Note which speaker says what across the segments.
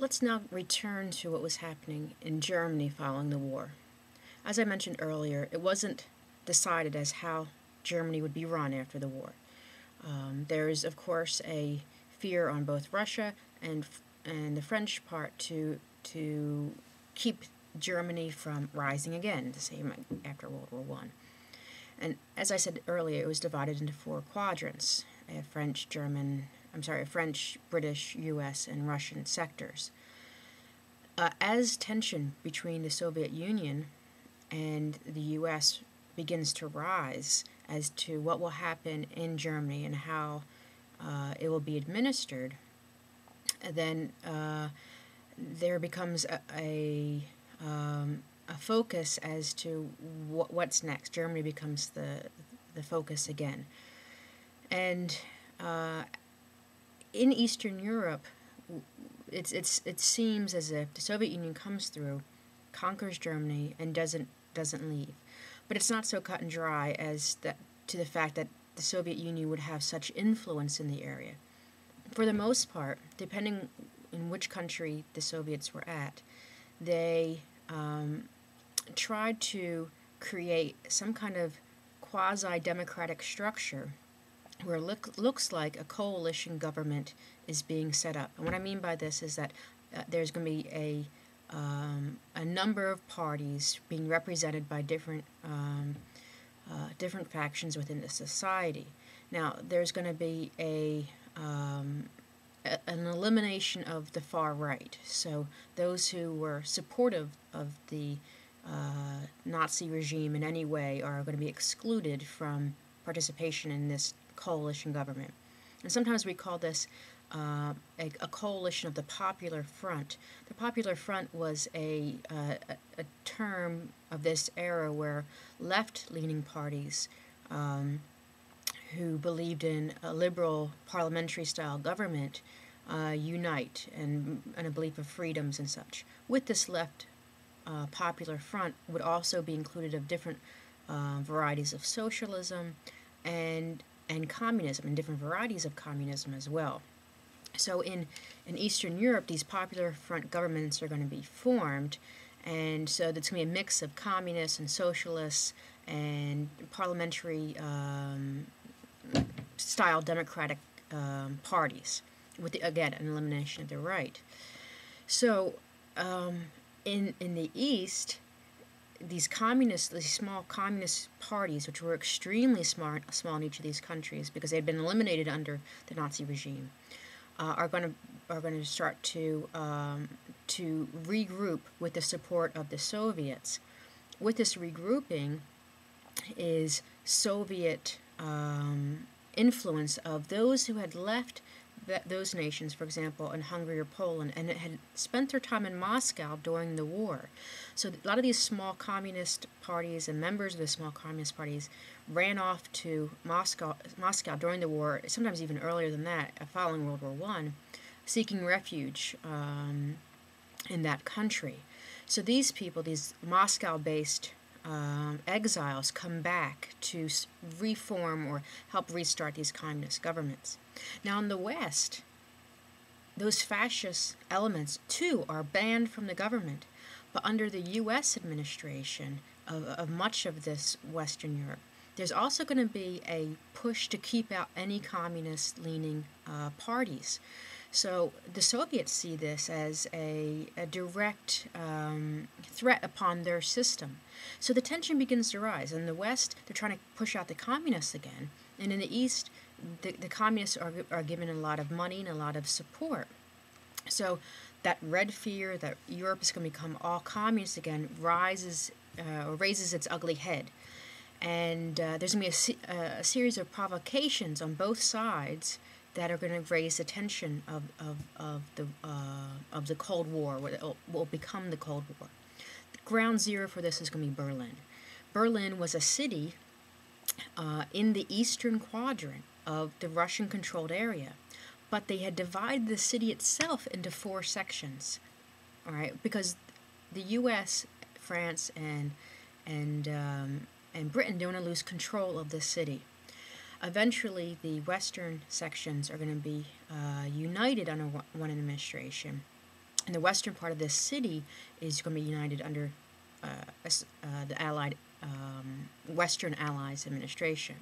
Speaker 1: let's now return to what was happening in Germany following the war. As I mentioned earlier, it wasn't decided as how Germany would be run after the war. There is, of course, a fear on both Russia and the French part to keep Germany from rising again, the same after World War One. And as I said earlier, it was divided into four quadrants: French, British, U.S., and Russian sectors. As tension between the Soviet Union and the U.S. begins to rise as to what will happen in Germany and how it will be administered, then there becomes a focus as to what's next. Germany becomes the focus again. And in Eastern Europe, it seems as if the Soviet Union comes through, conquers Germany, and doesn't leave. But it's not so cut and dry as that, to the fact that the Soviet Union would have such influence in the area. For the most part, depending in which country the Soviets were at, they tried to create some kind of quasi-democratic structure where it looks like a coalition government is being set up. And what I mean by this is that there's going to be a number of parties being represented by different factions within the society. Now, there's going to be an elimination of the far right. So those who were supportive of the Nazi regime in any way are going to be excluded from participation in this coalition government. And sometimes we call this a coalition of the Popular Front. The Popular Front was a term of this era where left-leaning parties who believed in a liberal parliamentary-style government unite and a belief of freedoms and such. With this left Popular Front would also be included of different varieties of socialism and communism, and different varieties of communism as well. So in Eastern Europe, these Popular Front governments are going to be formed, and so there's going to be a mix of communists and socialists and parliamentary style democratic parties, with again an elimination of the right. So in the East, these small communist parties, which were extremely small in each of these countries because they had been eliminated under the Nazi regime, are going to start to regroup with the support of the Soviets. With this regrouping is Soviet influence of those who had left those nations, for example, in Hungary or Poland, and had spent their time in Moscow during the war. So a lot of these small communist parties and members of the small communist parties ran off to Moscow during the war, sometimes even earlier than that, following World War I, seeking refuge in that country. So these people, these Moscow-based exiles, come back to reform or help restart these communist governments. Now in the West, those fascist elements too are banned from the government, but under the U.S. administration of much of this Western Europe, there's also going to be a push to keep out any communist-leaning parties. So the Soviets see this as a direct threat upon their system. So the tension begins to rise. In the West, they're trying to push out the communists again. And in the East, the communists are given a lot of money and a lot of support. So that red fear that Europe is going to become all communist again raises its ugly head. And there's going to be a series of provocations on both sides that are going to raise the tension of the Cold War, what will become the Cold War. The ground zero for this is going to be Berlin. Berlin was a city in the eastern quadrant of the Russian-controlled area, but they had divided the city itself into 4 sections. All right, because the U.S., France, and Britain don't want to lose control of this city. Eventually, the western sections are going to be united under one administration, And the western part of this city is going to be united under the Allied Western Allies administration.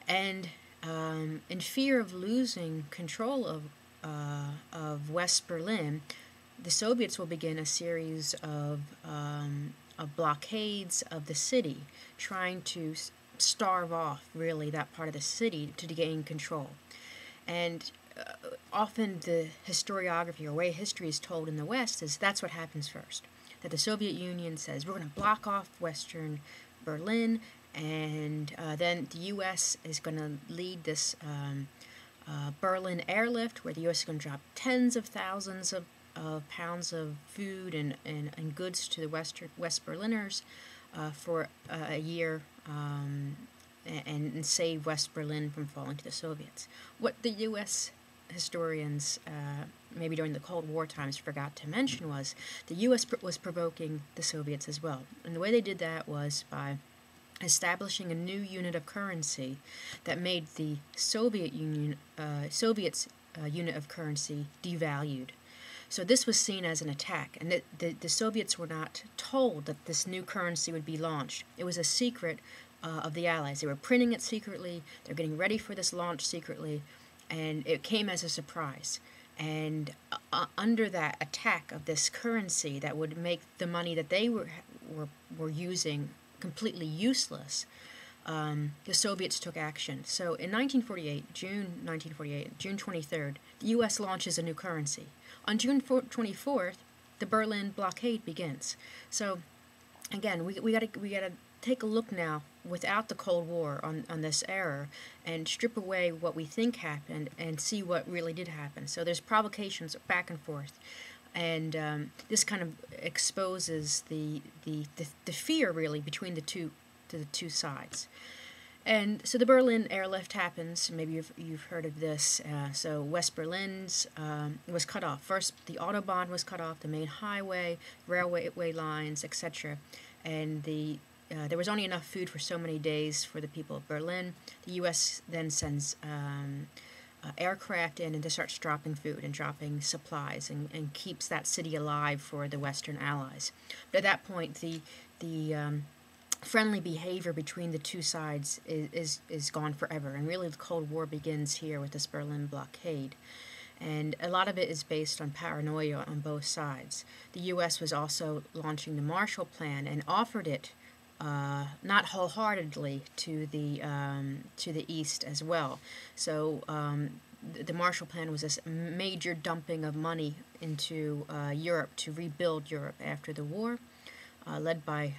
Speaker 1: And in fear of losing control of West Berlin, the Soviets will begin a series of blockades of the city, trying to starve off really that part of the city to gain control. And often the historiography or way history is told in the West is that's what happens first. That the Soviet Union says we're going to block off Western Berlin, and then the U.S. is going to lead this Berlin airlift, where the U.S. is going to drop tens of thousands of pounds of food and goods to the West Berliners for a year, and save West Berlin from falling to the Soviets. What the U.S. historians, maybe during the Cold War times, forgot to mention was the U.S. was provoking the Soviets as well. And the way they did that was by establishing a new unit of currency that made the Soviets' unit of currency devalued. So this was seen as an attack, and the Soviets were not told that this new currency would be launched. It was a secret of the Allies. They were printing it secretly, they're getting ready for this launch secretly, and it came as a surprise. And under that attack of this currency that would make the money that they were using completely useless, the Soviets took action. So in June 23rd, the U.S. launches a new currency. On June 24th, the Berlin blockade begins. So again, we gotta take a look now without the Cold War on this era and strip away what we think happened and see what really did happen. So there's provocations back and forth, and this kind of exposes the fear really between the two sides. And so the Berlin airlift happens. Maybe you've heard of this. So West Berlin's was cut off. First, the Autobahn was cut off, the main highway, railway lines, etc. And there was only enough food for so many days for the people of Berlin. The U.S. then sends aircraft in and just starts dropping food and dropping supplies and keeps that city alive for the Western Allies. But at that point, the friendly behavior between the two sides is gone forever, and really the Cold War begins here with this Berlin blockade. And a lot of it is based on paranoia on both sides. The U.S. was also launching the Marshall Plan and offered it not wholeheartedly to the East as well. So the Marshall Plan was this major dumping of money into Europe to rebuild Europe after the war, led by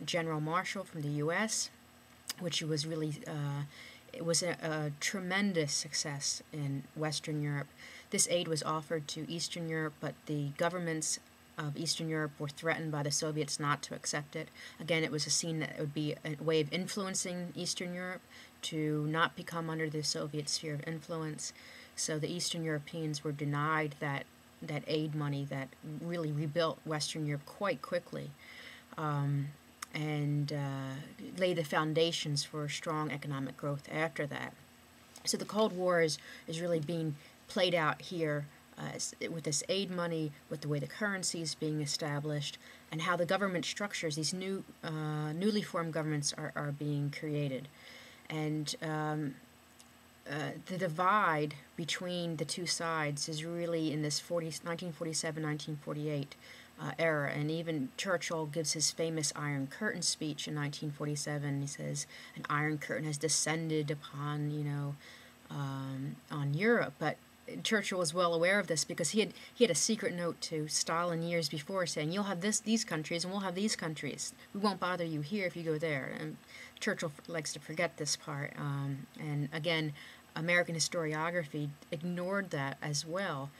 Speaker 1: General Marshall from the U.S., which was really it was a tremendous success in Western Europe. This aid was offered to Eastern Europe, but the governments of Eastern Europe were threatened by the Soviets not to accept it. Again, it was seen that it would be a way of influencing Eastern Europe to not become under the Soviet sphere of influence. So the Eastern Europeans were denied that aid money that really rebuilt Western Europe quite quickly. And lay the foundations for strong economic growth after that. So the Cold War is really being played out here with this aid money, with the way the currency is being established, and how the government structures, these newly formed governments are being created. And the divide between the two sides is really in this 1947-1948 era, and even Churchill gives his famous Iron Curtain speech in 1947. He says an Iron Curtain has descended upon on Europe, but Churchill was well aware of this because he had a secret note to Stalin years before saying, "You'll have these countries and we'll have these countries. We won't bother you here if you go there." And Churchill likes to forget this part, and again, American historiography ignored that as well.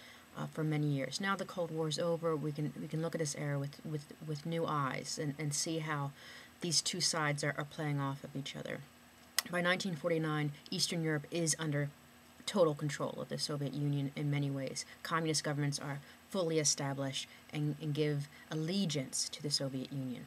Speaker 1: For many years. Now the Cold War is over. We can look at this era with new eyes and see how these two sides are playing off of each other. By 1949, Eastern Europe is under total control of the Soviet Union in many ways. Communist governments are fully established and give allegiance to the Soviet Union.